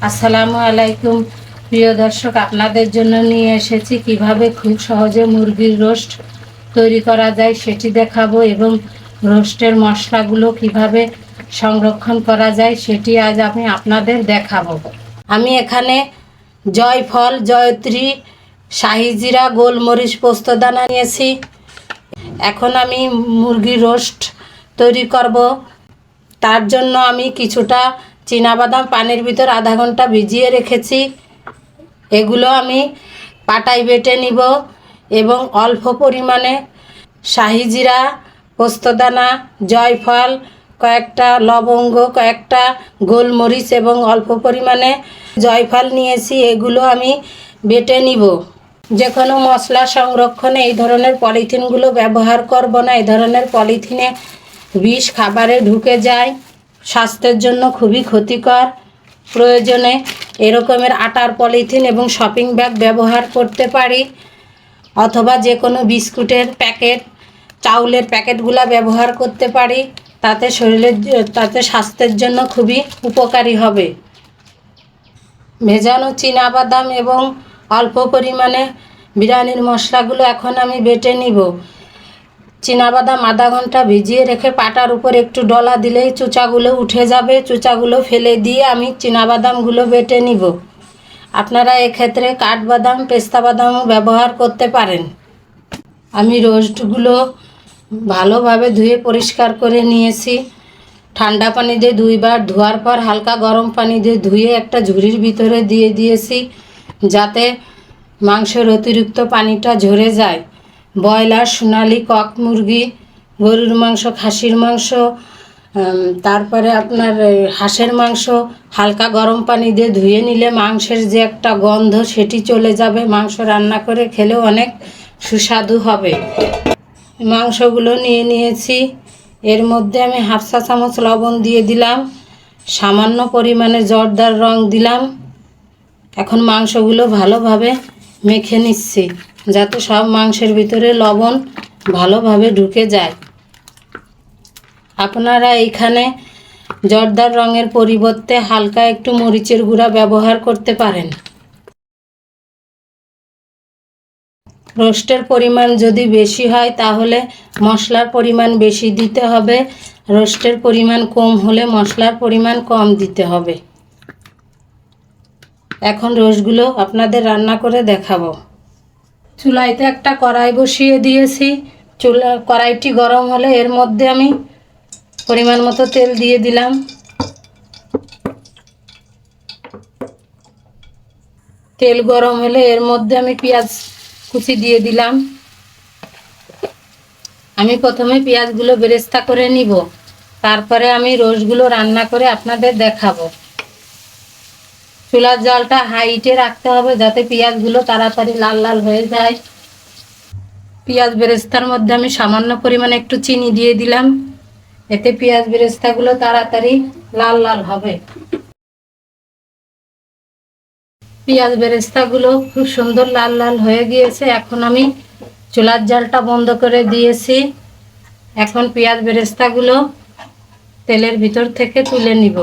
আসসালামু আলাইকুম প্রিয় দর্শক, আপনাদের জন্য নিয়ে এসেছি কিভাবে খুব সহজে মুরগির রোস্ট তৈরি করা যায় সেটি দেখাবো এবং রোস্টের মশলাগুলো কিভাবে সংরক্ষণ করা যায় সেটি আজ আমি আপনাদের দেখাবো। আমি এখানে জয়ফল, জয়ত্রী, শাহি জিরা, গোলমরিচ, পোস্তদানা নিয়েছি। এখন আমি মুরগির রোস্ট তৈরি করব। তার জন্য আমি কিছুটা চীনাবাদাম পানির ভিতর আধা ঘন্টা ভিজিয়ে রেখেছি। এগুলো আমি পাটায় বেটে নিব এবং অল্প পরিমাণে শাহি জিরা, পোস্তদানা, জয়ফল, কয়েকটা লবঙ্গ, কয়েকটা গোলমরিচ এবং অল্প পরিমাণে জয়ফল নিয়েছি। এগুলো আমি বেটে নিব। যে কোনো মশলা সংরক্ষণে এই ধরনের পলিথিনগুলো ব্যবহার করব না। এই ধরনের পলিথিনে বিষ খাবারে ঢুকে যায়, স্বাস্থ্যের জন্য খুবই ক্ষতিকর। প্রয়োজনে এরকমের আটার পলিথিন এবং শপিং ব্যাগ ব্যবহার করতে পারি, অথবা যে কোনো বিস্কুটের প্যাকেট, চাউলের প্যাকেটগুলো ব্যবহার করতে পারি। তাতে স্বাস্থ্যের জন্য খুবই উপকারী হবে। ভেজানো চীনাবাদাম এবং অল্প পরিমাণে বিরিয়ানির মশলাগুলো এখন আমি বেটে নিব। চীনাবাদাম আধা ঘন্টা ভিজিয়ে রেখে পাটার উপর একটু ডলা দিলেই চুচাগুলো উঠে যাবে। চুচাগুলো ফেলে দিয়ে আমি চীনাবাদামগুলো বেটে নিব। আপনারা এক্ষেত্রে কাঠবাদাম, পেস্তা বাদামও ব্যবহার করতে পারেন। আমি রোস্টগুলো ভালোভাবে ধুয়ে পরিষ্কার করে নিয়েছি। ঠান্ডা পানি দিয়ে দুইবার ধোয়ার পর হালকা গরম পানি দিয়ে ধুয়ে একটা ঝুড়ির ভিতরে দিয়ে দিয়েছি, যাতে মাংসের অতিরিক্ত পানিটা ঝরে যায়। ব্রয়লার, সোনালি কক মুরগি, গরুর মাংস, খাসির মাংস, তারপরে আপনার হাঁসের মাংস হালকা গরম পানি দিয়ে ধুয়ে নিলে মাংসের যে একটা গন্ধ সেটি চলে যাবে। মাংস রান্না করে খেলেও অনেক সুস্বাদু হবে। মাংসগুলো নিয়ে নিয়েছি। এর মধ্যে আমি হাফ চা চামচ লবণ দিয়ে দিলাম, সামান্য পরিমাণে জর্দার রং দিলাম। এখন মাংসগুলো ভালোভাবে মেখে নিচ্ছি, যাতে সব মাংসের ভিতরে লবণ ভালোভাবে ঢুকে যায়। আপনারা এইখানে জর্দার রঙের পরিবর্তে হালকা একটু মরিচের গুঁড়া ব্যবহার করতে পারেন। রোস্টের পরিমাণ যদি বেশি হয় তাহলে মশলার পরিমাণ বেশি দিতে হবে, রোস্টের পরিমাণ কম হলে মশলার পরিমাণ কম দিতে হবে। এখন রোস্টগুলো আপনাদের রান্না করে দেখাবো। চুলাইতে একটা কড়াই বসিয়ে দিয়েছি। কড়াইটি গরম হলে এর মধ্যে আমি পরিমাণ মতো তেল দিয়ে দিলাম। তেল গরম হলে এর মধ্যে আমি পেঁয়াজ কুচি দিয়ে দিলাম। আমি প্রথমে পেঁয়াজগুলো বেরেস্তা করে নিব, তারপরে আমি রোস্টগুলো রান্না করে আপনাদের দেখাবো। চুলার জালটা হাইটে রাখতে হবে, যাতে পেঁয়াজগুলো তাড়াতাড়ি লাল লাল হয়ে যায়। পেঁয়াজ বেরেস্তার মধ্যে আমি সামান্য পরিমাণে একটু চিনি দিয়ে দিলাম, এতে পেঁয়াজ বেরেস্তাগুলো তাড়াতাড়ি লাল লাল হবে। পেঁয়াজ বেরেস্তাগুলো খুব সুন্দর লাল লাল হয়ে গিয়েছে। এখন আমি চুলার জালটা বন্ধ করে দিয়েছি। এখন পেঁয়াজ বেরেস্তাগুলো তেলের ভিতর থেকে তুলে নিব।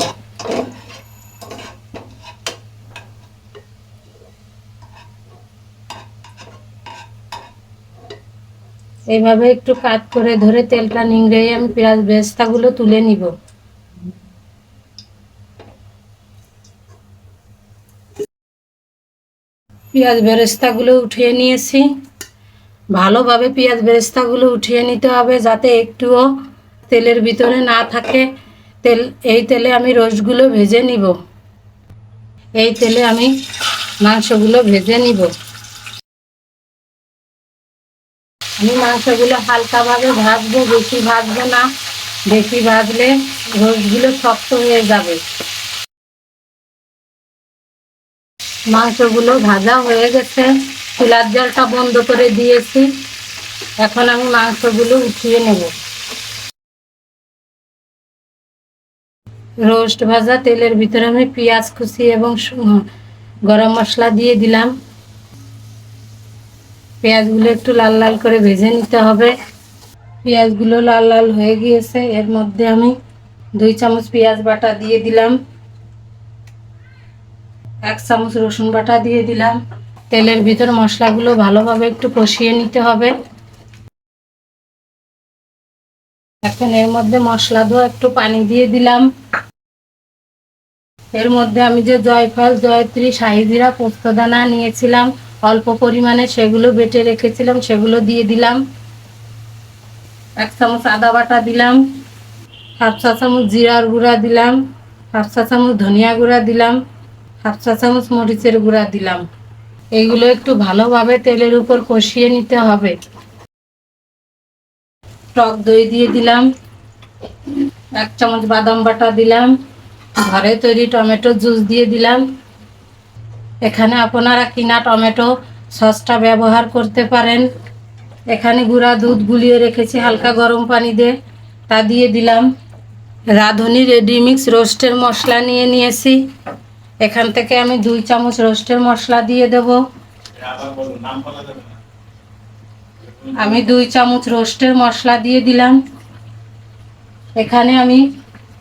এইভাবে একটু কাট করে ধরে তেলটা নিংড়ে আমি পেঁয়াজ বেরেস্তাগুলো তুলে নিব। পেঁয়াজ বেরেস্তাগুলো উঠিয়ে নিয়েছি। ভালোভাবে পেঁয়াজ বেরেস্তাগুলো উঠিয়ে নিতে হবে, যাতে একটুও তেলের ভিতরে না থাকে। এই তেলে আমি রোস্টগুলো ভেজে নিব। এই তেলে আমি মাংসগুলো ভেজে নিব। আমি মাংসগুলো হালকাভাবে ভাজবো, বেশি ভাজবো না। বেশি ভাজলে রোস্টগুলো শক্ত হয়ে যাবে। মাংসগুলো ভাজা হয়ে গেছে, চুলার জালটা বন্ধ করে দিয়েছি। এখন আমি মাংসগুলো উঠিয়ে নেব। রোস্ট ভাজা তেলের ভিতরে আমি পেঁয়াজ কুচি এবং গরম মশলা দিয়ে দিলাম। পেঁয়াজগুলো একটু লাল লাল করে ভেজে নিতে হবে। পেঁয়াজগুলো লাল লাল হয়ে গিয়েছে। এর মধ্যে আমি 2 চামচ পেঁয়াজ বাটা দিয়ে দিলাম। 1 চামচ রসুন বাটা দিয়ে দিলাম। তেলের ভিতর মশলাগুলো ভালোভাবে একটু কষিয়ে নিতে হবে। এখন এর মধ্যে মশলা ধোয়া একটু পানি দিয়ে দিলাম। এর মধ্যে আমি যে জয়ফল, জয়ত্রী, শাহি জিরা, পোস্তদানা নিয়েছিলাম অল্প পরিমাণে, সেগুলো বেটে রেখেছিলাম, সেগুলো দিয়ে দিলাম। 1 চামচ আদা বাটা দিলাম। 1/2 চা চামচ জিরার গুঁড়া দিলাম। 1/2 চা চামচ ধনিয়া গুঁড়া দিলাম। 1/2 চা চামচ মরিচের গুঁড়া দিলাম। এগুলো একটু ভালোভাবে তেলের উপর কষিয়ে নিতে হবে। টক দই দিয়ে দিলাম। 1 চামচ বাদাম বাটা দিলাম। ঘরে তৈরি টমেটো জুস দিয়ে দিলাম। এখানে আপনারা কিনা টমেটো সসটা ব্যবহার করতে পারেন। এখানে গুঁড়া দুধ গুলিয়ে রেখেছি হালকা গরম পানি দিয়ে, তা দিয়ে দিলাম। রাঁধুনি রেডিমিক্স রোস্টের মশলা নিয়েছি। এখান থেকে আমি 2 চামচ রোস্টের মশলা দিয়ে দেব। আমি 2 চামচ রোস্টের মশলা দিয়ে দিলাম। এখানে আমি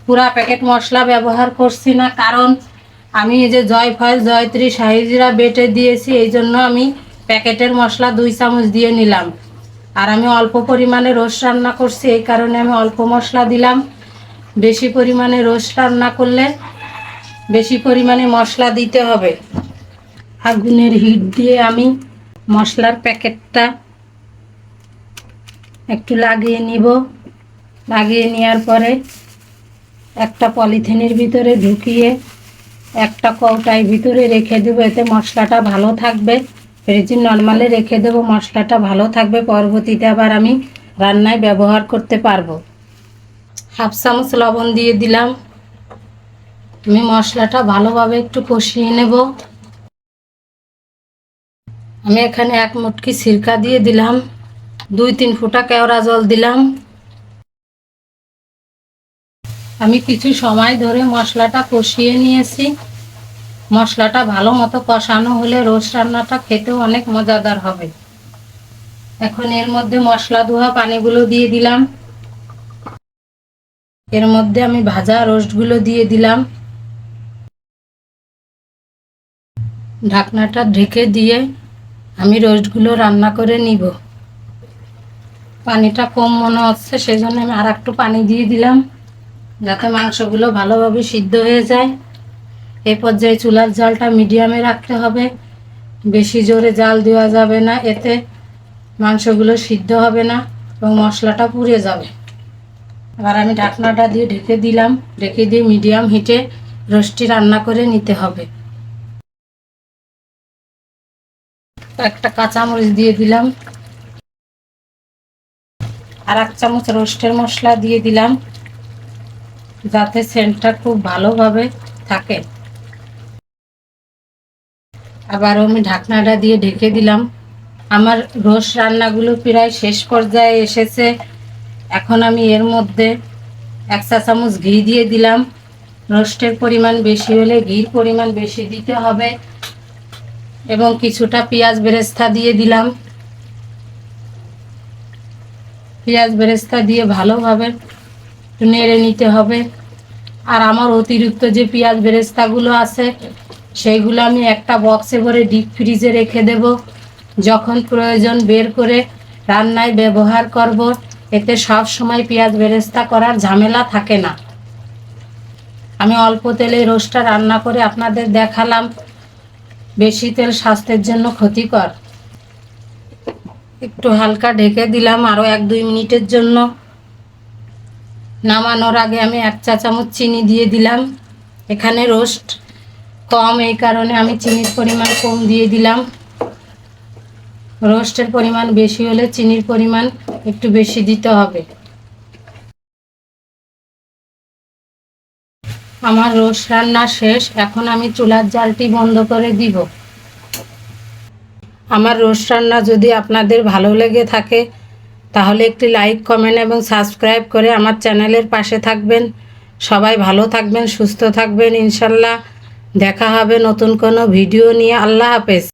পুরা প্যাকেট মশলা ব্যবহার করছি না, কারণ আমি এই যে জয়ফল, জয়ত্রী, শাহি জিরা বেটে দিয়েছি, এই জন্য আমি প্যাকেটের মশলা 2 চামচ দিয়ে নিলাম। আর আমি অল্প পরিমাণে রোস্ট রান্না করছি, এই কারণে আমি অল্প মশলা দিলাম। বেশি পরিমাণে রোস্ট রান্না করলে বেশি পরিমাণে মশলা দিতে হবে। আগুনের হিট দিয়ে আমি মশলার প্যাকেটটা একটু লাগিয়ে নিব। লাগিয়ে নেওয়ার পরে একটা পলিথিনের ভিতরে ঢুকিয়ে একটা কৌটায় ভিতরে রেখে দেবো, এতে মশলাটা ভালো থাকবে। ফ্রিজে নর্মালে রেখে দেবো, মশলাটা ভালো থাকবে, পরবর্তীতে আবার আমি রান্নায় ব্যবহার করতে পারবো। 1/2 চামচ লবণ দিয়ে দিলাম। আমি মশলাটা ভালোভাবে একটু কষিয়ে নেব। আমি এখানে 1 মুটকি সিরকা দিয়ে দিলাম। 2-3 ফোঁটা কেওড়া জল দিলাম। আমি কিছু সময় ধরে মশলাটা কষিয়ে নিয়েছি। মশলাটা ভালো মতো কষানো হলে রোস্ট রান্নাটা খেতেও অনেক মজাদার হবে। এখন এর মধ্যে মশলা ধোয়া পানিগুলো দিয়ে দিলাম। এর মধ্যে আমি ভাজা রোস্টগুলো দিয়ে দিলাম। ঢাকনাটা ঢেকে দিয়ে আমি রোস্টগুলো রান্না করে নিব। পানিটা কম মনে হচ্ছে, সেজন্য আমি আর একটু পানি দিয়ে দিলাম, যাতে মাংসগুলো ভালোভাবে সিদ্ধ হয়ে যায়। এই পর্যায়ে চুলার জালটা মিডিয়ামে রাখতে হবে, বেশি জোরে জাল দেওয়া যাবে না, এতে মাংসগুলো সিদ্ধ হবে না এবং মশলাটা পুড়ে যাবে। এবার আমি ঢাকনাটা দিয়ে ঢেকে দিলাম। ঢেকে দিয়ে মিডিয়াম হিটে রোস্টটি রান্না করে নিতে হবে। একটা কাঁচামরিচ দিয়ে দিলাম। আর 1 চামচ রোস্টের মশলা দিয়ে দিলাম, যাতে সেন্টটা খুব ভালোভাবে থাকে। আবারও আমি ঢাকনাটা দিয়ে ঢেকে দিলাম। আমার রোস্ট রান্নাগুলো প্রায় শেষ পর্যায়ে এসেছে। এখন আমি এর মধ্যে 1 চা চামচ ঘি দিয়ে দিলাম। রোস্টের পরিমাণ বেশি হলে ঘির পরিমাণ বেশি দিতে হবে। এবং কিছুটা পেঁয়াজ বেরেস্তা দিয়ে দিলাম। পেঁয়াজ বেরেস্তা দিয়ে ভালোভাবে নেড়ে নিতে হবে। আর আমার অতিরিক্ত যে পেঁয়াজ বেরেস্তাগুলো আছে, সেইগুলো আমি একটা বক্সে ভরে ডিপ ফ্রিজে রেখে দেব। যখন প্রয়োজন বের করে রান্নায় ব্যবহার করব, এতে সব সময় পেঁয়াজ বেরেস্তা করার ঝামেলা থাকে না। আমি অল্প তেলে রোস্টটা রান্না করে আপনাদের দেখালাম। বেশি তেল স্বাস্থ্যের জন্য ক্ষতিকর। একটু হালকা ঢেকে দিলাম আরও 1-2 মিনিটের জন্য। নামানোর আগে আমি 1 চা চামচ চিনি দিয়ে দিলাম। এখানে রোস্ট কম, এই কারণে আমি চিনির পরিমাণ কম দিয়ে দিলাম। রোস্টের পরিমাণ বেশি হলে চিনির পরিমাণ একটু বেশি দিতে হবে। আমার রোস্ট রান্না শেষ। এখন আমি চুলার জালটি বন্ধ করে দিব। আমার রোস্ট রান্না যদি আপনাদের ভালো লেগে থাকে, তাহলে একটি লাইক, কমেন্ট এবং সাবস্ক্রাইব করে আমার চ্যানেলের পাশে থাকবেন। সবাই ভালো থাকবেন, সুস্থ থাকবেন। ইনশাল্লাহ দেখা হবে নতুন কোনো ভিডিও নিয়ে। আল্লাহ হাফেজ।